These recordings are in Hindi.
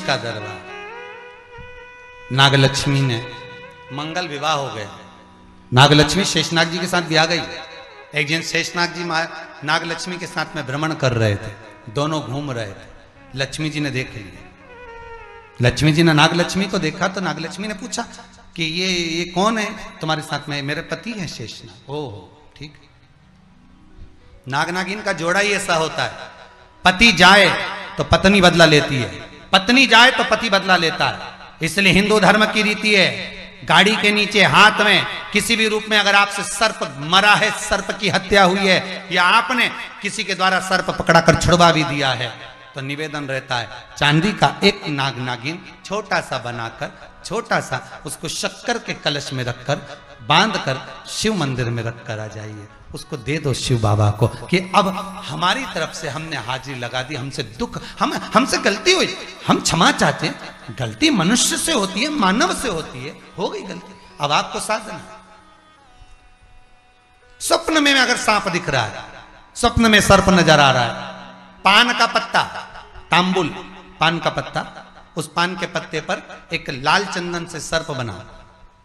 का दरबार। नागलक्ष्मी ने मंगल विवाह हो गया। नागलक्ष्मी शेषनाग जी के साथ ब्याह गई। एक दिन शेषनाग जी नागलक्ष्मी के साथ में भ्रमण कर रहे थे, दोनों घूम रहे थे। लक्ष्मी जी ने देख लिया। लक्ष्मी जी ने नागलक्ष्मी को देखा तो नागलक्ष्मी ने पूछा कि ये कौन है तुम्हारे साथ में? मेरे पति हैं शेषनाग। ओह ठीक। नाग नागिन का जोड़ा ही ऐसा होता है, पति जाए तो पत्नी बदला लेती है, पत्नी जाए तो पति बदला लेता है। इसलिए हिंदू धर्म की रीति है, गाड़ी के नीचे हाथ में किसी भी रूप में अगर आपसे सर्प मरा है, सर्प की हत्या हुई है, या आपने किसी के द्वारा सर्प पकड़ा कर छुड़वा भी दिया है, तो निवेदन रहता है चांदी का एक नाग नागिन छोटा सा बनाकर, छोटा सा उसको शक्कर के कलश में रखकर बांध कर शिव मंदिर में रखकर आ जाइए, उसको दे दो शिव बाबा को कि अब हमारी तरफ से हमने हाजिरी लगा दी, हमसे दुख, हमसे गलती हुई, हम क्षमा चाहते हैं। गलती मनुष्य से होती है, मानव से होती है, हो गई गलती, अब आपको साधना। स्वप्न में अगर सांप दिख रहा है, स्वप्न में सर्प नजर आ रहा है, पान का पत्ता, तांबुल पान का पत्ता, उस पान के पत्ते पर एक लाल चंदन से सर्प बना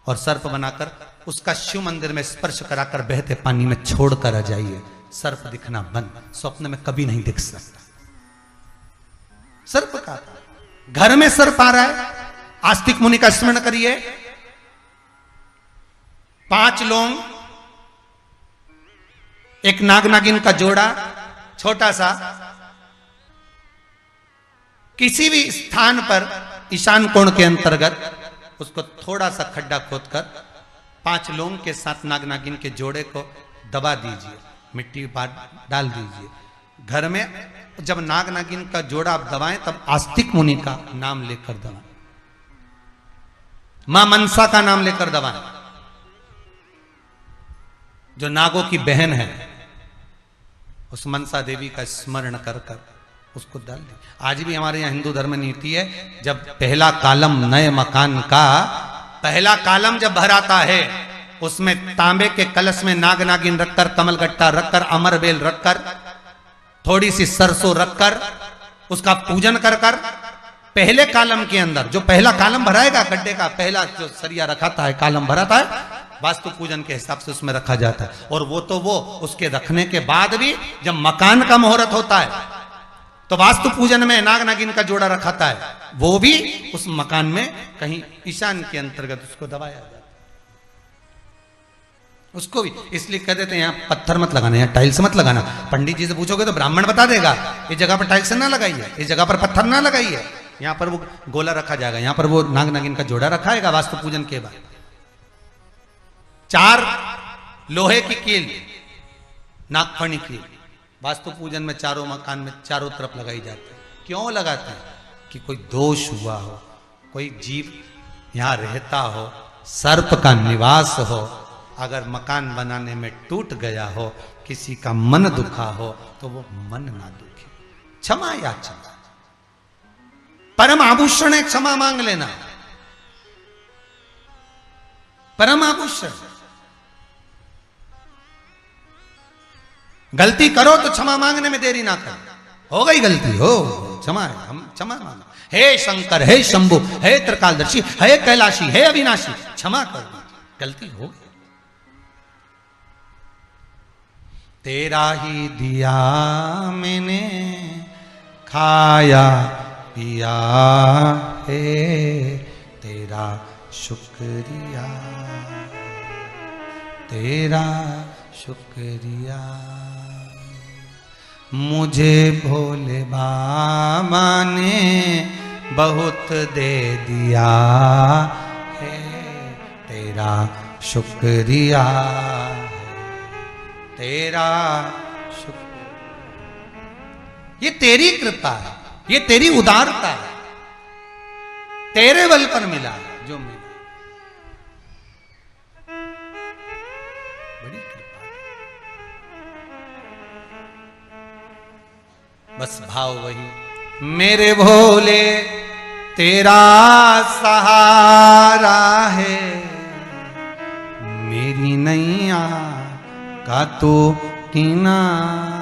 और सर्प बनाकर उसका शिव मंदिर में स्पर्श कराकर बहते पानी में छोड़कर आ जाइए, सर्प दिखना बंद, स्वप्न में कभी नहीं दिख सकता। सर्प का घर में सर्प आ रहा है, आस्तिक मुनि का स्मरण करिए। 5 लौंग, एक नाग नागिन का जोड़ा छोटा सा, किसी भी स्थान पर ईशान कोण के अंतर्गत उसको थोड़ा सा खड्डा खोदकर 5 लौंग के साथ नाग नागिन के जोड़े को दबा दीजिए, मिट्टी डाल दीजिए। घर में जब नाग नागिन का जोड़ा आप दबाएं तब आस्तिक मुनि का नाम लेकर दबाएं, मां मनसा का नाम लेकर दबाएं, जो नागों की बहन है, उस मनसा देवी का स्मरण कर कर उसको डाल दी। आज भी हमारे यहाँ हिंदू धर्म नीति है, जब पहला कालम नए मकान का पहला कालम जब भराता है, उसमें तांबे के कलश में नाग नागिन रखकर, कमलगट्टा रखकर, अमरबेल रखकर, थोड़ी सी सरसों रखकर उसका पूजन कर कर पहले कालम के अंदर जो पहला कालम भराएगा, गड्ढे का पहला जो सरिया रखाता है, कालम भराता है, वास्तु पूजन के हिसाब से उसमें रखा जाता है। और वो उसके रखने के बाद भी जब मकान का मुहूर्त होता है तो वास्तु पूजन में नाग नागिन का जोड़ा रखाता है, वो भी उस मकान में कहीं ईशान के अंतर्गत उसको दबाया जाता है, उसको भी। इसलिए कह देते हैं यहाँ पत्थर मत लगाना, यहाँ टाइल्स मत लगाना। पंडित जी से पूछोगे तो ब्राह्मण बता देगा इस जगह पर टाइल्स ना लगाइए, इस जगह पर पत्थर ना लगाइए, यहाँ पर वो गोला रखा जाएगा, यहाँ पर वो नाग नागिन का जोड़ा रखाएगा वास्तु पूजन के बाद। 4 लोहे की कील, नागफणी कील, वास्तु पूजन में चारों मकान में चारों तरफ लगाई जाती है। क्यों लगाते हैं? कि कोई दोष हुआ हो, कोई जीव यहां रहता हो, सर्प का निवास हो, अगर मकान बनाने में टूट गया हो, किसी का मन दुखा हो, तो वो मन ना दुखे। क्षमा याचना, परम आभूषण है क्षमा मांग लेना, परम आभूषण। गलती करो तो क्षमा मांगने में देरी ना करो, हो गई गलती, हो क्षमा है, हम क्षमा मांगो। हे शंकर, हे शंभु, हे त्रिकालदर्शी, हे कैलाशी, हे अविनाशी, क्षमा कर दो, गलती हो गई। तेरा ही दिया मैंने खाया पिया है, तेरा शुक्रिया, तेरा शुक्रिया। मुझे भोले बाबा ने बहुत दे दिया है, तेरा शुक्रिया, तेरा शुक्रिया। ये तेरी कृपा है, ये तेरी उदारता है, तेरे बल पर मिला है जो मिला। बड़ी कृपा है। बस भाव वही, मेरे भोले तेरा सहारा है, मेरी नैया का तो किनारा